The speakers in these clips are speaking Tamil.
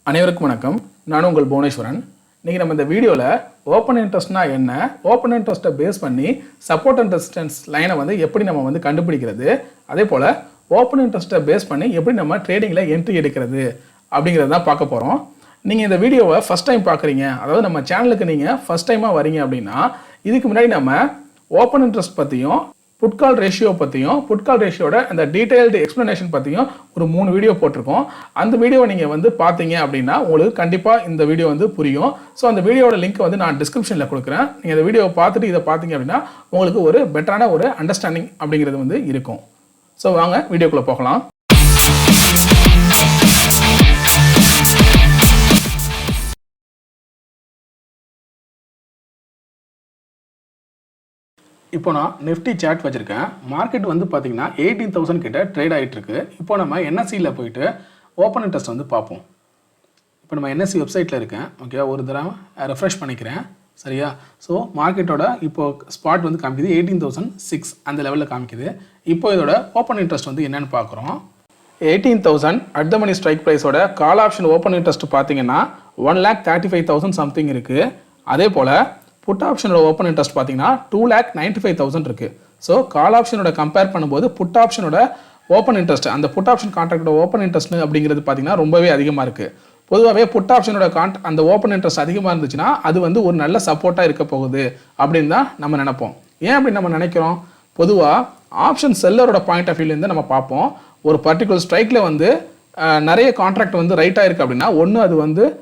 அனைவருக்கும் வணக்கம். நான் உங்கள் புவனேஸ்வரன். இன்னைக்கு நம்ம இந்த வீடியோவில் ஓப்பன் இன்ட்ரெஸ்ட்னா என்ன, ஓப்பன் இன்ட்ரெஸ்ட்டை பேஸ் பண்ணி சப்போர்ட் அண்ட் ரெசிஸ்டன்ஸ் லைனை எப்படி நம்ம கண்டுபிடிக்கிறது, அதே போல் ஓப்பன் இன்ட்ரெஸ்ட்டை பேஸ் பண்ணி எப்படி நம்ம ட்ரேடிங்கில் என்ட்ரி எடுக்கிறது அப்படிங்கிறத தான் பார்க்க போகிறோம். நீங்கள் இந்த வீடியோவை ஃபஸ்ட் டைம் பார்க்குறீங்க, அதாவது நம்ம சேனலுக்கு நீங்கள் ஃபஸ்ட் டைமாக வரீங்க அப்படின்னா, இதுக்கு முன்னாடி நம்ம ஓப்பன் இன்ட்ரெஸ்ட் பற்றியும் புட்கால் ரேஷியோ பற்றியும் புட்கால் ரேஷியோட அந்த டீடைல்டு எக்ஸ்ப்ளனேஷன் பற்றியும் ஒரு 3 வீடியோ போட்டிருக்கோம். அந்த வீடியோவை நீங்கள் பார்த்தீங்க அப்படின்னா உங்களுக்கு கண்டிப்பாக இந்த வீடியோ புரியும். ஸோ அந்த வீடியோட லிங்க் நான் டிஸ்கிரிப்ஷனில் கொடுக்குறேன். நீங்கள் இந்த வீடியோவை பார்த்துட்டு இதை பார்த்தீங்க அப்படின்னா உங்களுக்கு ஒரு பெட்டரான ஒரு அண்டர்ஸ்டாண்டிங் அப்படிங்கிறது இருக்கும். ஸோ வாங்க வீடியோக்குள்ளே போகலாம். இப்போ நான் நிஃப்டி சார்ட் வச்சுருக்கேன். மார்க்கெட் பார்த்தீங்கன்னா 18,000 கிட்ட ட்ரேட் ஆகிட்டுருக்கு. இப்போ நம்ம என்எஸ்சியில் போயிட்டு ஓப்பன் இன்ட்ரெஸ்ட் பார்ப்போம். இப்போ நம்ம என்எஸ்சி வெப்சைட்டில் இருக்கேன். ஓகே, ஒரு தடவை ரெஃப்ரெஷ் பண்ணிக்கிறேன். சரியா? ஸோ மார்க்கெட்டோட இப்போ ஸ்பாட் காமிக்குது 18,006 அந்த லெவலில் காமிக்குது. இப்போ இதோட ஓப்பன் இன்ட்ரெஸ்ட் என்னென்னு பார்க்குறோம். 18,000 அட் த மணி ஸ்ட்ரைக் ப்ரைஸோட கால் ஆப்ஷன் ஓப்பன் இன்ட்ரெஸ்ட் பார்த்தீங்கன்னா 1,35,000 சம்திங் இருக்குது. அதே போல் புட் ஆப்ஷனோட ஓப்பன் இன்ட்ரெஸ்ட் பார்த்தீங்கன்னா 2,95,000 இருக்குது. ஸோ கால் ஆப்ஷனோட கம்பேர் பண்ணும்போது புட் ஆப்ஷனோட ஓப்பன் இன்ட்ரெஸ்ட், அந்த புட் ஆப்ஷன் கான்ட்ராக்டோட ஓப்பன் இன்ட்ரெஸ்ட் அப்படிங்கிறது பார்த்தீங்கன்னா ரொம்பவே அதிகமாக இருக்குது. பொதுவாகவே புட் ஆப்ஷனோட அந்த ஓப்பன் இன்ட்ரெஸ்ட் அதிகமாக இருந்துச்சுன்னா அது ஒரு நல்ல சப்போர்ட்டாக இருக்க போகுது அப்படின்னு தான் நம்ம நினைப்போம். ஏன் அப்படி நம்ம நினைக்கிறோம்? பொதுவாக ஆப்ஷன் செல்லரோட பாயிண்ட் ஆஃப் வியூலேருந்து நம்ம பார்ப்போம். ஒரு பர்டிகுலர் ஸ்ட்ரைக்கில் நிறைய கான்ட்ராக்ட் ரைட்டாக இருக்குது அப்படின்னா ஒன்று அது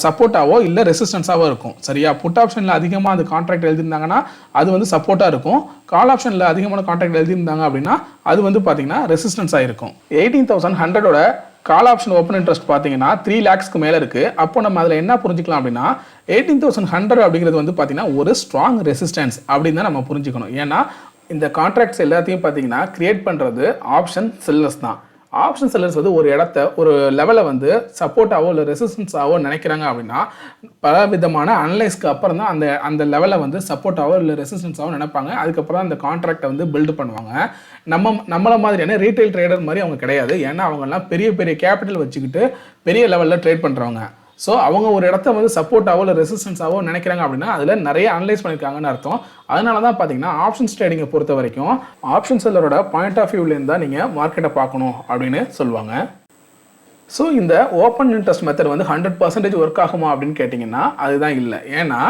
சப்போர்ட்டாவோ இல்லை ரெசிஸ்டன்ஸாவோ இருக்கும். சரியா? புட் ஆப்ஷனில் அதிகமாக அந்த கான்ட்ராக்ட் எழுதியிருந்தாங்கன்னா அது சப்போர்ட்டாக இருக்கும். கால் ஆப்ஷனில் அதிகமான கான்ட்ராக்ட் எழுதியிருந்தாங்க அப்படின்னா அது பார்த்தீங்கன்னா ரெசிஸ்டன்ஸாக இருக்கும். 18,100ஓட கால் ஆப்ஷன் ஓப்பன் இன்ட்ரெஸ்ட் பார்த்தீங்கன்னா 3 lakhsக்கு மேலே இருக்குது. அப்போ நம்ம அதில் என்ன புரிஞ்சுக்கலாம் அப்படின்னா 18,100 அப்படிங்கிறது பார்த்தீங்கன்னா ஒரு ஸ்ட்ராங் ரெசிஸ்டன்ஸ் அப்படின்னு தான் நம்ம புரிஞ்சுக்கணும். ஏன்னா இந்த கான்ட்ராக்ட்ஸ் எல்லாத்தையும் பார்த்தீங்கன்னா கிரியேட் பண்ணுறது ஆப்ஷன் செல்லர்ஸ் தான். ஆப்ஷன் செல்லர்ஸ் ஒரு இடத்த ஒரு லெவலை சப்போர்ட்டாவோ இல்லை ரெசிஸ்டன்ஸாவோ நினைக்கிறாங்க அப்படின்னா பல விதமான அனலைஸ்க்கு அப்புறம் தான் அந்த லெவலை சப்போர்ட்டாவோ இல்லை ரெசிஸ்டன்ஸாவோ நினைப்பாங்க. அதுக்கப்புறம் அந்த கான்ட்ராக்டை பில்டு பண்ணுவாங்க. நம்மளை மாதிரியான ரீட்டைல் ட்ரேடர் மாதிரி அவங்க கிடையாது. ஏன்னா அவங்கெல்லாம் பெரிய பெரிய கேபிட்டல் வச்சுக்கிட்டு பெரிய லெவலில் ட்ரேட் பண்ணுறவங்க. ஸோ அவங்க ஒரு இடத்த சப்போர்ட்டாவோ இல்லை ரெசிஸ்டன்ஸாவோ நினைக்கிறாங்க அப்படின்னா அதில் நிறைய அனலைஸ் பண்ணியிருக்காங்கன்னு அர்த்தம். அதனால தான் பார்த்தீங்கன்னா ஆப்ஷன்ஸ் ட்ரேடிங்கை பொறுத்த வரைக்கும் ஆப்ஷன் செல்லரோட பாயிண்ட் ஆஃப் வியூலேருந்து தான் நீங்கள் மார்க்கெட்டை பார்க்கணும் அப்படின்னு சொல்லுவாங்க. ஸோ இந்த ஓப்பன் இன்ட்ரெஸ்ட் மெத்தட் 100% ஒர்க் ஆகுமா அப்படின்னு கேட்டிங்கன்னா அதுதான் இல்லை. ஏன்னா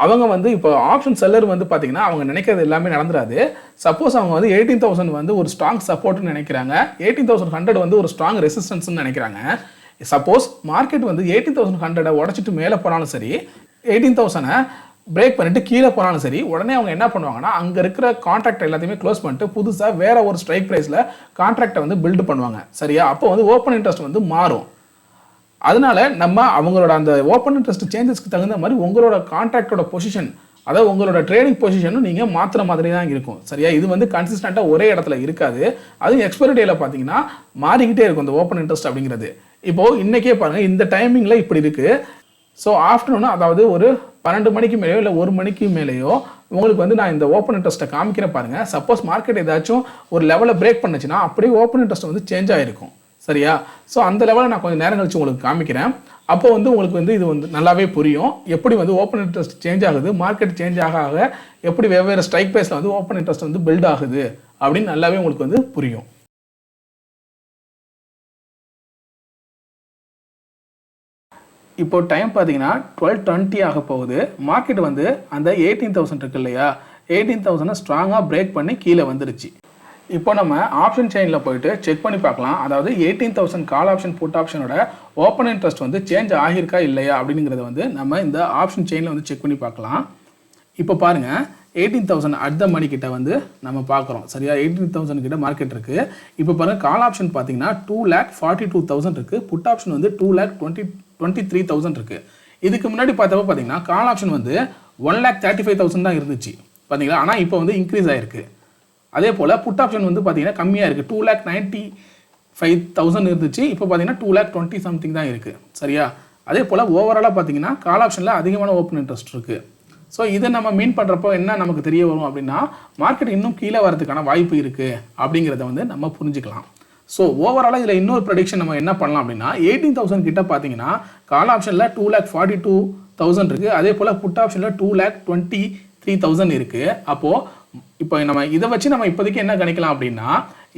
அவங்க இப்போ ஆப்ஷன் செல்லர் பார்த்தீங்கன்னா அவங்க நினைக்கிறது எல்லாமே நடந்துடாது. சப்போஸ் அவங்க 18,000 ஒரு ஸ்ட்ராங் சப்போர்ட்னு நினைக்கிறாங்க, 18,100 ஒரு ஸ்ட்ராங் ரெசிஸ்டன்ஸ்னு நினைக்கிறாங்க. சப்போஸ் மார்க்கெட் 18,100 உடச்சிட்டு மேலே போனாலும் சரி, 18,000 பிரேக் பண்ணிட்டு கீழே போனாலும் சரி, உடனே அவங்க என்ன பண்ணுவாங்கன்னா அங்கே இருக்கிற கான்ட்ராக்ட் எல்லாத்தையுமே க்ளோஸ் பண்ணிட்டு புதுசாக வேற ஒரு ஸ்ட்ரைக் ப்ரைஸில் கான்ட்ராக்டை பில்டு பண்ணுவாங்க. சரியா? அப்போ ஓப்பன் இன்ட்ரெஸ்ட் மாறும். அதனால நம்ம அவங்களோட அந்த ஓப்பன் இன்ட்ரெஸ்ட் சேஞ்சஸ்க்கு தகுந்த மாதிரி உங்களோட கான்ட்ராக்டோட பொசிஷன், அதாவது உங்களோட ட்ரேடிங் பொசிஷனும் நீங்கள் மாற்றுற மாதிரி தான் இருக்கும். சரியா? இது கன்சிஸ்டண்ட்டாக ஒரே இடத்துல இருக்காது. அதுவும் எக்ஸ்பைரி டேயில் பார்த்தீங்கன்னா மாறிக்கிட்டே இருக்கும் இந்த ஓப்பன் இன்ட்ரெஸ்ட் அப்படிங்கிறது. இப்போது இன்றைக்கே பாருங்கள், இந்த டைமிங்கில் இப்படி இருக்குது. ஸோ ஆஃப்டர்நூன், அதாவது ஒரு 12 மணிக்கு மேலேயோ இல்லை 1 மணிக்கு மேலேயோ உங்களுக்கு நான் இந்த ஓப்பன் இன்ட்ரெஸ்ட்டை காமிக்கிறேன் பாருங்கள். சப்போஸ் மார்க்கெட் ஏதாச்சும் ஒரு லெவலை பிரேக் பண்ணுச்சுன்னா அப்படியே ஓப்பன் இன்ட்ரெஸ்ட் சேஞ்ச் ஆகிருக்கும். சரியா? ஸோ அந்த லெவலை நான் கொஞ்சம் நேரம் கழிச்சு உங்களுக்கு காமிக்கிறேன். அப்போ உங்களுக்கு இது நல்லாவே புரியும் எப்படி ஓப்பன் இன்ட்ரெஸ்ட் சேஞ்ச் ஆகுது, மார்க்கெட் சேஞ்ச் ஆக எப்படி வெவ்வேறு ஸ்ட்ரைக் ப்ரைஸில் ஓப்பன் இன்ட்ரெஸ்ட் பில்ட் ஆகுது அப்படின்னு நல்லாவே உங்களுக்கு புரியும். இப்போ டைம் பார்த்தீங்கன்னா 12:20 ஆக போகுது. மார்க்கெட் அந்த 18,000 இருக்கு இல்லையா, 18,000 ஸ்ட்ராங்காக பிரேக் பண்ணி கீழே வந்துருச்சு. இப்போ நம்ம ஆப்ஷன் செயினில் போயிட்டு செக் பண்ணி பார்க்கலாம். அதாவது 18,000 கால் ஆப்ஷன் புட் ஆப்ஷனோட ஓப்பன் இன்ட்ரெஸ்ட் சேஞ்ச் ஆகியிருக்கா இல்லையா அப்படிங்கிறத நம்ம இந்த ஆப்ஷன் செயினில் செக் பண்ணி பார்க்கலாம். இப்போ பாருங்கள், 18,000 அட் த மணி கிட்ட நம்ம பார்க்குறோம். சரியா? 18,000 கிட்ட மார்க்கெட் இருக்குது. இப்போ பாருங்கள், கால் ஆப்ஷன் பார்த்தீங்கன்னா 2,42,000 இருக்குது. புட் ஆப்ஷன் 2,23,000 இருக்குது. இதுக்கு முன்னாடி பார்த்தீங்கன்னா கால் ஆப்ஷன் 1,35,000 தான் இருந்துச்சு பார்த்தீங்களா. ஆனால் இப்போ இன்க்ரீஸ் ஆகிருக்கு. அதே போல் புட் ஆப்ஷன் பார்த்தீங்கன்னா கம்மியாக இருக்குது. 2,95,000 இருந்துச்சு. இப்போ பார்த்தீங்கன்னா 2,20,000 சம்திங் தான் இருக்குது. சரியா? அதே போல் ஓவராலாக பார்த்தீங்கன்னா கால் ஆப்ஷனில் அதிகமான ஓப்பன் இன்ட்ரெஸ்ட் இருக்குது. ஸோ இதை நம்ம மீன் பண்ணுறப்போ என்ன நமக்கு தெரிய வரும் அப்படின்னா மார்க்கெட் இன்னும் கீழே வரதுக்கான வாய்ப்பு இருக்குது அப்படிங்கிறத நம்ம புரிஞ்சுக்கலாம். ஸோ ஓவராலாக இதில் இன்னொரு ப்ரெடிக்ஷன் நம்ம என்ன பண்ணலாம் அப்படின்னா 18,000 கிட்ட பார்த்தீங்கன்னா கால் ஆப்ஷனில் 2,42,000 இருக்குது, அதே போல் புட் ஆப்ஷனில் 2,23,000 இருக்குது. அப்போது இப்போ நம்ம இதை வச்சு நம்ம இப்போதைக்கு என்ன கணிக்கலாம் அப்படின்னா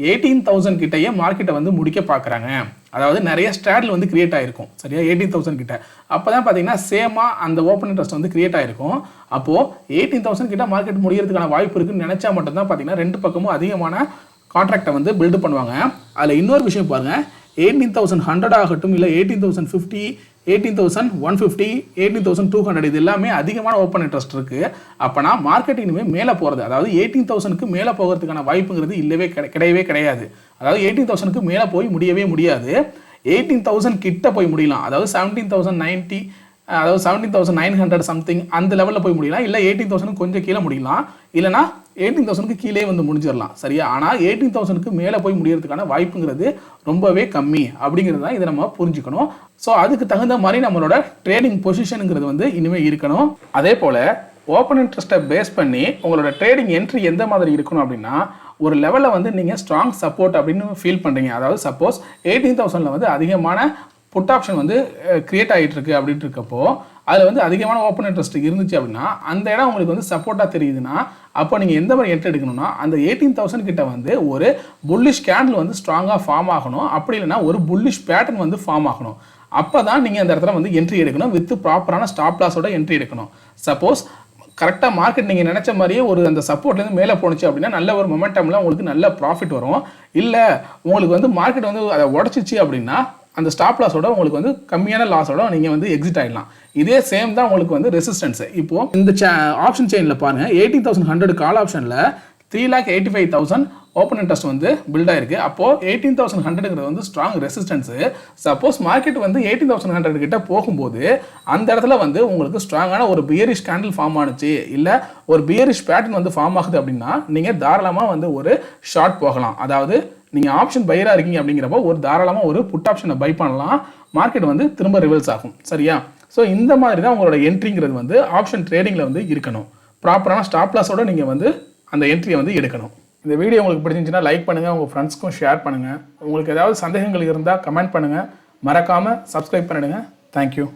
18,000 கிட்டேயே மார்க்கெட்டை வந்து முடிக்க பார்க்குறாங்க. அதாவது நிறைய ஸ்ட்ராடில் வந்து கிரியேட் ஆகிருக்கும் சரியா 18,000 கிட்ட. அப்போ தான் பார்த்தீங்கன்னா சேமாக அந்த ஓப்பன் இன்ட்ரெஸ்ட் வந்து கிரியேட் ஆகிருக்கும். அப்போது 18,000 கிட்ட மார்க்கெட் முடியறதுக்கான வாய்ப்பு இருக்குன்னு நினச்சா மட்டும்தான் பார்த்தீங்கன்னா ரெண்டு பக்கமும் அதிகமான கான்ட்ராக்டை வந்து பில்டு பண்ணுவாங்க. அதில் இன்னொரு விஷயம் பாருங்கள், 18,100 ஆகட்டும், இல்லை 18,050, 18,150, 18,200 இது எல்லாமே அதிகமான ஓப்பன் இன்ட்ரெஸ்ட் இருக்குது. அப்போனா மார்க்கெட் இனிமேல் மேலே போகிறது, அதாவது 18,000க்கு மேலே போகிறதுக்கான வாய்ப்புங்கிறது கிடையவே கிடையாது. அதாவது 18,000க்கு மேலே போய் முடியவே முடியாது. 18,000 கிட்ட போய் முடியலாம், அதாவது 17,090, அதாவது 17,900 சம்திங் அந்த லெவலில் போய் முடியலாம். இல்லை 18,000 கொஞ்சம் கீழே முடியலாம், இல்லைனா 18,000க்கு கீழே வந்து முடிஞ்சிடலாம் சரியா. ஆனால் 18,000க்கு மேலே போய் முடியறதுக்கான வாய்ப்புங்கிறது ரொம்பவே கம்மி அப்படிங்கிறது தான் இதை நம்ம புரிஞ்சுக்கணும். ஸோ அதுக்கு தகுந்த மாதிரி நம்மளோட ட்ரேடிங் பொசிஷனுங்கிறது வந்து இனிமேல் இருக்கணும். அதே போல் ஓப்பன் இன்ட்ரெஸ்ட்டை பேஸ் பண்ணி உங்களோட ட்ரேடிங் என்ட்ரி எந்த மாதிரி இருக்கணும் அப்படின்னா, ஒரு லெவலில் வந்து நீங்கள் ஸ்ட்ராங் சப்போர்ட் அப்படின்னு ஃபீல் பண்ணுறீங்க. அதாவது சப்போஸ் 18,000 வந்து அதிகமான புட் ஆப்ஷன் வந்து கிரியேட் ஆகிட்டு இருக்கு அப்படின்ட்டு இருக்கப்போ அதில் வந்து அதிகமான ஓப்பன் இன்ட்ரெஸ்ட் இருந்துச்சு அப்படின்னா அந்த இடம் உங்களுக்கு வந்து சப்போர்ட்டாக தெரியுதுன்னா அப்போ நீங்கள் எந்த மாதிரி என்ட்ரி எடுக்கணும்னா அந்த 18,000 கிட்ட வந்து ஒரு புல்லிஷ் கேண்டில் வந்து ஸ்ட்ராங்காக ஃபார்ம் ஆகணும். அப்படி இல்லைனா ஒரு புல்லிஷ் பேட்டர்ன் வந்து ஃபார்ம் ஆகணும். அப்போ தான் நீங்கள் அந்த இடத்துல வந்து என்ட்ரி எடுக்கணும், வித் ப்ராப்பரான ஸ்டாப் லாஸோட என்ட்ரி எடுக்கணும். சப்போஸ் கரெக்டாக மார்க்கெட் நீங்கள் நினச்ச மாதிரியே ஒரு அந்த சப்போர்ட்லேருந்து மேலே போணுச்சு அப்படின்னா நல்ல ஒரு மொமெண்டமில் உங்களுக்கு நல்ல ப்ராஃபிட் வரும். இல்லை உங்களுக்கு வந்து மார்க்கெட் வந்து அதை உடச்சிச்சு அப்படின்னா அந்த ஸ்டாப் லாஸோட உங்களுக்கு வந்து கம்மியான லாஸோட நீங்கள் வந்து எக்ஸிட் ஆகிடலாம். இதே சேம் தான் உங்களுக்கு வந்து ரெசிஸ்டன்ஸ். இப்போது இந்த ஆப்ஷன் செயினில் பாருங்கள், 18,100 கால் ஆப்ஷனில் 3,85,000 ஓப்பன் இன்ட்ரெஸ்ட் வந்து பில்ட் ஆயிருக்கு. அப்போது 18,100ங்கிறது வந்து ஸ்ட்ராங் ரெசிஸ்டன்ஸு. சப்போஸ் மார்க்கெட் வந்து 18,100 கிட்ட போகும்போது அந்த இடத்துல வந்து உங்களுக்கு ஸ்ட்ராங்கான ஒரு பியரிஷ் கேண்டில் ஃபார்ம் ஆனிச்சு, இல்லை ஒரு பியரிஷ் பேட்டர்ன் வந்து ஃபார்ம் ஆகுது அப்படின்னா நீங்கள் தாராளமாக வந்து ஒரு ஷார்ட் போகலாம். அதாவது நீங்கள் ஆப்ஷன் பையராக இருக்கீங்க அப்படிங்கிறப்போ ஒரு தாராளமாக ஒரு புட் ஆப்ஷனை பை பண்ணலாம், மார்க்கெட் வந்து திரும்ப ரிவல்ஸ் ஆகும் சரியா. ஸோ இந்த மாதிரி தான் உங்களோட என்ட்ரிங்கிறது வந்து ஆப்ஷன் ட்ரேடிங்கில் வந்து இருக்கணும். ப்ராப்பரான ஸ்டாப் லாஸோட நீங்கள் வந்து அந்த என்ட்ரியை வந்து எடுக்கணும். இந்த வீடியோ உங்களுக்கு பிடிச்சிருந்துச்சுன்னா லைக் பண்ணுங்கள், உங்கள் ஃப்ரெண்ட்ஸ்க்கும் ஷேர் பண்ணுங்கள். உங்களுக்கு ஏதாவது சந்தேகங்கள் இருந்தால் கமெண்ட் பண்ணுங்கள். மறக்காமல் சப்ஸ்கிரைப் பண்ணிடுங்க. தேங்க்யூ.